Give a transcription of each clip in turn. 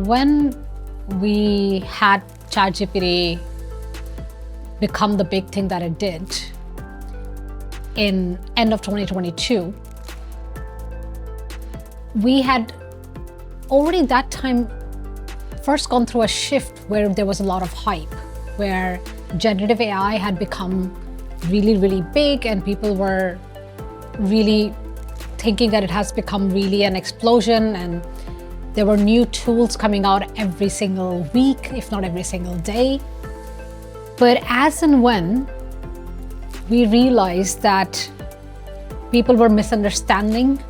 when we had ChatGPT become the big thing that it did in end of 2022, we had already that time first gone through a shift where there was a lot of hype, where generative AI had become really, really big and people were really thinking that it has become really an explosion, and there were new tools coming out every single week, if not every single day. But as and when we realized that people were misunderstanding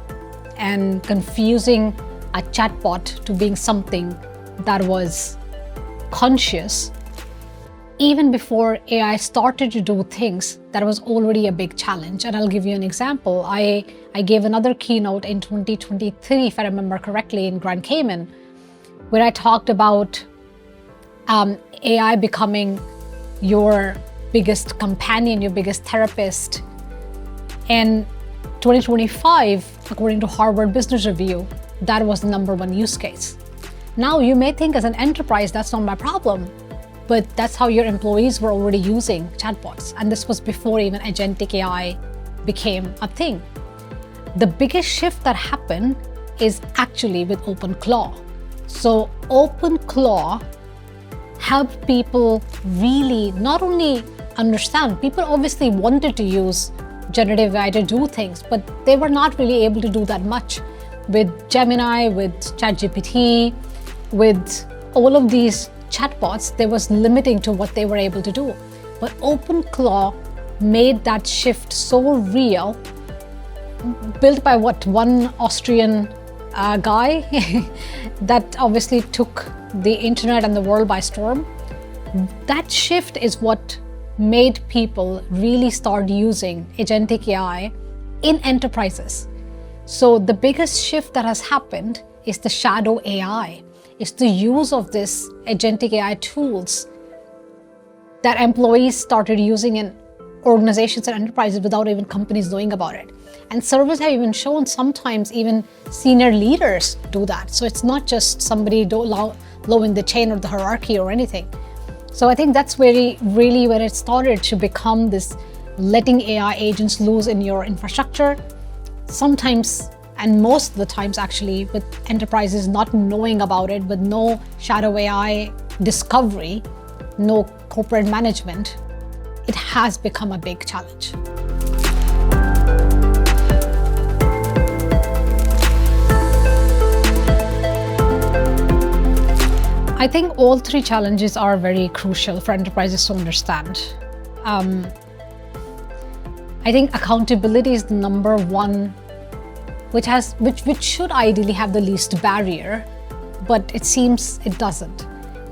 and confusing a chatbot to being something that was conscious, even before AI started to do things, that was already a big challenge. And I'll give you an example. I gave another keynote in 2023, if I remember correctly, in Grand Cayman, where I talked about AI becoming your biggest companion, your biggest therapist. And 2025, according to Harvard Business Review, that was the #1 use case. Now, you may think as an enterprise, that's not my problem, but that's how your employees were already using chatbots. And this was before even agentic AI became a thing. The biggest shift that happened is actually with OpenClaw. So OpenClaw helped people really not only understand, people obviously wanted to use generative AI to do things, but they were not really able to do that much. With Gemini, with ChatGPT, with all of these chatbots, there was limiting to what they were able to do. But OpenClaw made that shift so real, built by one Austrian guy that obviously took the internet and the world by storm. That shift is what made people really start using agentic AI in enterprises. So the biggest shift that has happened is the shadow AI. It's the use of this agentic AI tools that employees started using in organizations and enterprises without even companies knowing about it. And surveys have even shown sometimes even senior leaders do that. So it's not just somebody low in the chain or the hierarchy or anything. So I think that's really where it started to become this letting AI agents loose in your infrastructure. Sometimes, and most of the times actually, with enterprises not knowing about it, with no shadow AI discovery, no corporate management, it has become a big challenge. I think all three challenges are very crucial for enterprises to understand. I think accountability is the #1, which should ideally have the least barrier, but it seems it doesn't.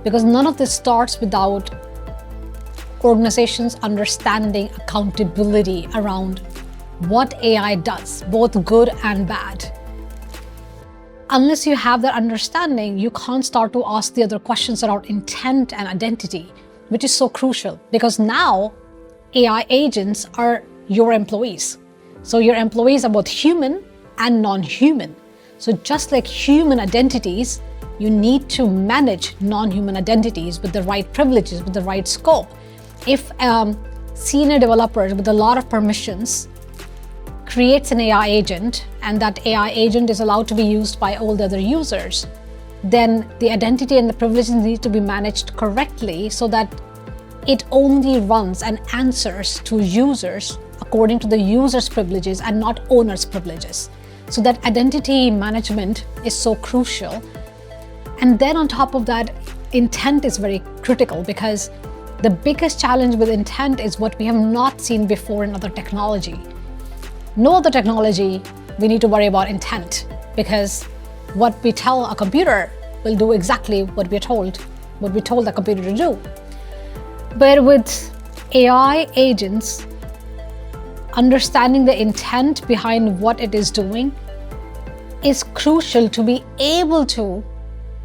Because none of this starts without organizations understanding accountability around what AI does, both good and bad. Unless you have that understanding, you can't start to ask the other questions around intent and identity, which is so crucial, because now AI agents are your employees. So your employees are both human and non-human. So just like human identities, you need to manage non-human identities with the right privileges, with the right scope. If senior developers with a lot of permissions creates an AI agent, and that AI agent is allowed to be used by all the other users, then the identity and the privileges need to be managed correctly so that it only runs and answers to users according to the user's privileges and not owner's privileges. So that identity management is so crucial. And then on top of that, intent is very critical, because the biggest challenge with intent is what we have not seen before in other technology. No other technology, we need to worry about intent, because what we tell a computer will do exactly what we told the computer to do. But with AI agents, understanding the intent behind what it is doing is crucial to be able to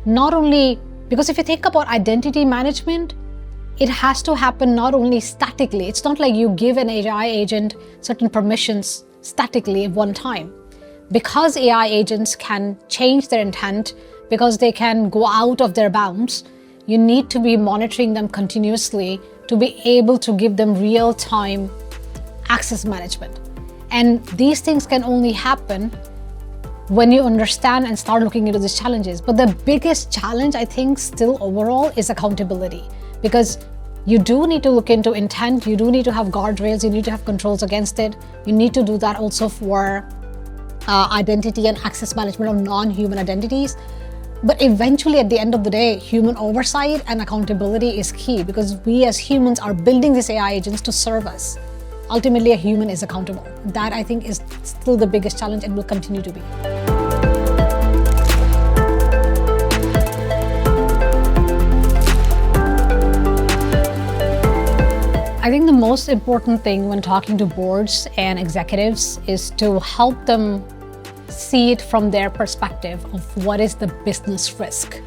not only, because if you think about identity management, it has to happen not only statically. It's not like you give an AI agent certain permissions statically at one time. Because AI agents can change their intent, because they can go out of their bounds, you need to be monitoring them continuously to be able to give them real-time access management. And these things can only happen when you understand and start looking into these challenges. But the biggest challenge, I think, still overall is accountability, because you do need to look into intent, you do need to have guardrails, you need to have controls against it. You need to do that also for identity and access management of non-human identities. But eventually, at the end of the day, human oversight and accountability is key, because we as humans are building these AI agents to serve us. Ultimately, a human is accountable. That, I think, is still the biggest challenge and will continue to be. I think the most important thing when talking to boards and executives is to help them see it from their perspective of what is the business risk.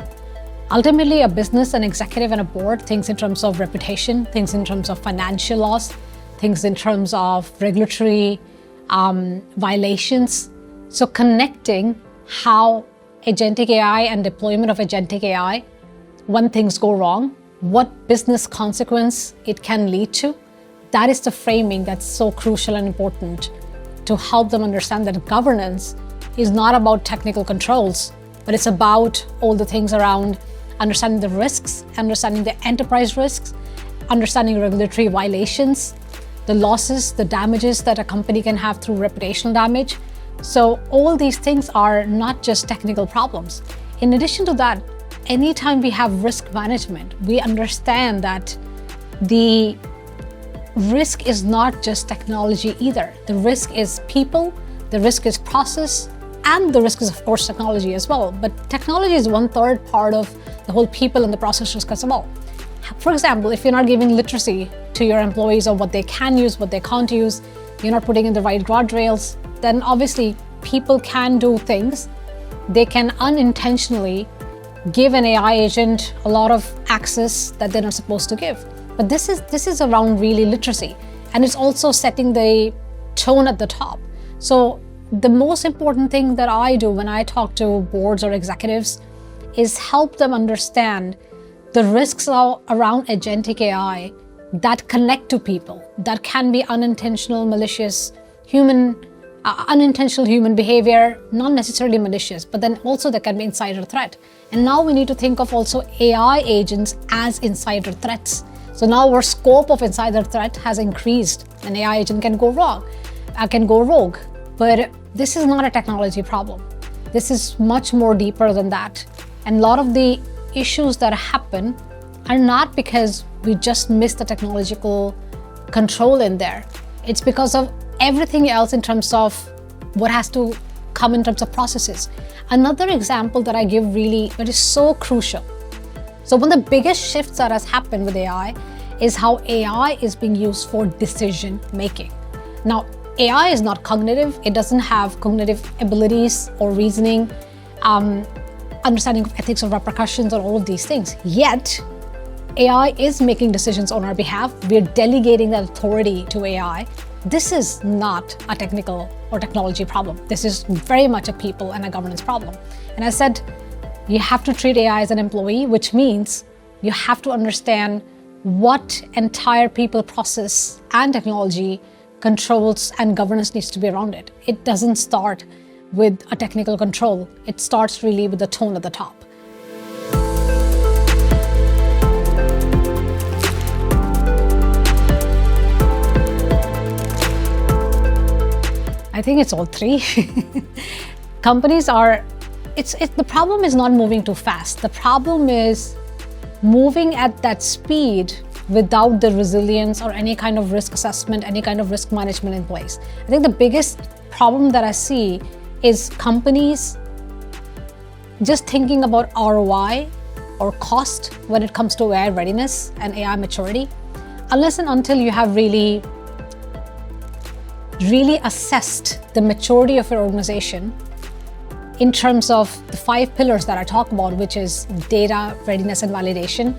Ultimately, a business, an executive, and a board thinks in terms of reputation, thinks in terms of financial loss, thinks in terms of regulatory violations. So connecting how agentic AI and deployment of agentic AI, when things go wrong, what business consequence it can lead to, that is the framing that's so crucial and important to help them understand that governance is not about technical controls, but it's about all the things around understanding the risks, understanding the enterprise risks, understanding regulatory violations, the losses, the damages that a company can have through reputational damage. So all these things are not just technical problems. In addition to that, anytime we have risk management, we understand that the risk is not just technology either. The risk is people, the risk is process, and the risk is, of course, technology as well. But technology is 1/3 part of the whole people and the process risk as well. For example, if you're not giving literacy to your employees of what they can use, what they can't use, you're not putting in the right guardrails, then obviously people can do things. They can unintentionally give an AI agent a lot of access that they're not supposed to give. But this is around really literacy, and it's also setting the tone at the top. So the most important thing that I do when I talk to boards or executives is help them understand the risks around agentic AI that connect to people, that can be unintentional, malicious, unintentional human behavior, not necessarily malicious, but then also there can be insider threat. And now we need to think of also AI agents as insider threats. So now our scope of insider threat has increased. An AI agent can go wrong, can go rogue. But this is not a technology problem. This is much more deeper than that. And a lot of the issues that happen are not because we just missed the technological control in there. It's because of everything else in terms of what has to come in terms of processes. Another example that I give really, that is so crucial. So one of the biggest shifts that has happened with AI is how AI is being used for decision making. Now, AI is not cognitive. It doesn't have cognitive abilities or reasoning, understanding of ethics or repercussions or all of these things. Yet, AI is making decisions on our behalf. We're delegating that authority to AI. This is not a technical or technology problem. This is very much a people and a governance problem. And I said, you have to treat AI as an employee, which means you have to understand what entire people, process, and technology controls and governance needs to be around it. It doesn't start with a technical control. It starts really with the tone at the top. I think it's all three. Companies are, the problem is not moving too fast. The problem is moving at that speed without the resilience or any kind of risk assessment, any kind of risk management in place. I think the biggest problem that I see is companies just thinking about ROI or cost when it comes to AI readiness and AI maturity, unless and until you have really assessed the maturity of your organization in terms of the 5 pillars that I talk about, which is data, readiness and validation,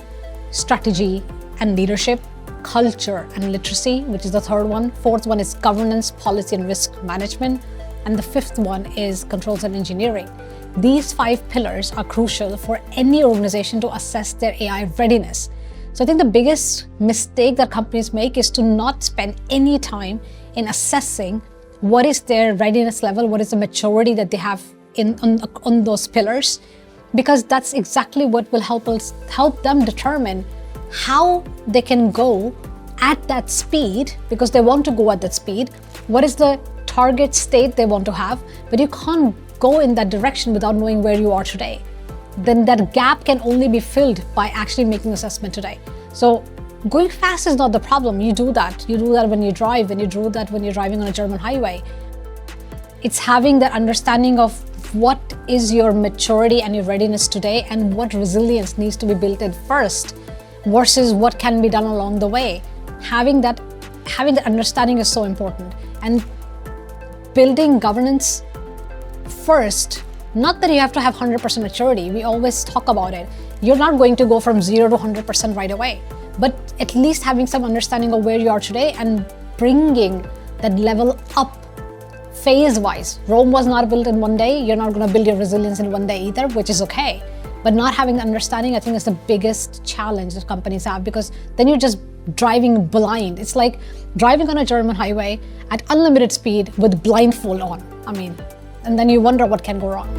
strategy and leadership, culture and literacy, which is the 3rd one. 4th one is governance, policy and risk management. and the fifth one is controls and engineering. These 5 pillars are crucial for any organization to assess their AI readiness. So I think the biggest mistake that companies make is to not spend any time in assessing what is their readiness level, what is the maturity that they have on those pillars, because that's exactly what will help them determine how they can go at that speed, because they want to go at that speed. What is the target state they want to have? But you can't go in that direction without knowing where you are today. Then that gap can only be filled by actually making assessment today. So going fast is not the problem. You do that. You do that when you drive, and you do that when you're driving on a German highway. It's having that understanding of what is your maturity and your readiness today, and what resilience needs to be built in first versus what can be done along the way. Having that understanding is so important. And building governance first, not that you have to have 100% maturity. We always talk about it. You're not going to go from 0 to 100% right away, but at least having some understanding of where you are today and bringing that level up phase-wise. Rome was not built in one day. You're not going to build your resilience in one day either, which is okay. But not having the understanding, I think, is the biggest challenge that companies have, because then you're just driving blind. It's like driving on a German highway at unlimited speed with blindfold on. And then you wonder what can go wrong.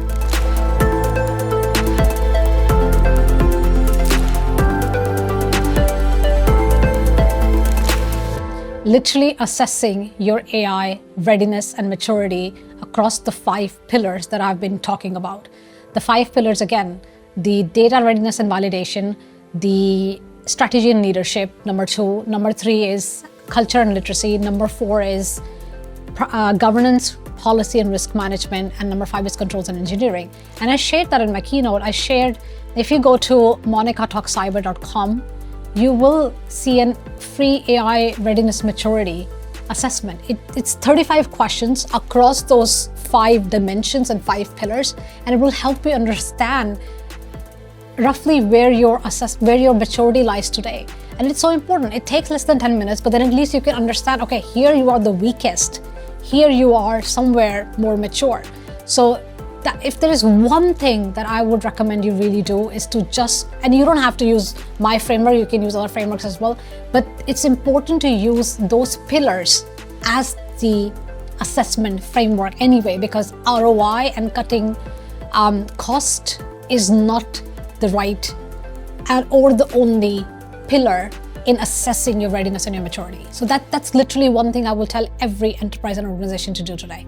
Literally assessing your AI readiness and maturity across the 5 pillars that I've been talking about. The 5 pillars, again, the data readiness and validation, the strategy and leadership, number 2. Number 3 is culture and literacy. Number 4 is governance, policy and risk management. And number 5 is controls and engineering. And I shared that in my keynote. If you go to monicatalkcyber.com, you will see a free AI readiness maturity assessment. It's 35 questions across those 5 dimensions and 5 pillars, and it will help you understand roughly where your maturity lies today. And it's so important. It takes less than 10 minutes, but then at least you can understand, okay, here you are the weakest. Here you are somewhere more mature. So if there is one thing that I would recommend you really do is to and you don't have to use my framework, you can use other frameworks as well, but it's important to use those pillars as the assessment framework anyway, because ROI and cutting cost is not the right or the only pillar in assessing your readiness and your maturity. So that's literally one thing I will tell every enterprise and organization to do today.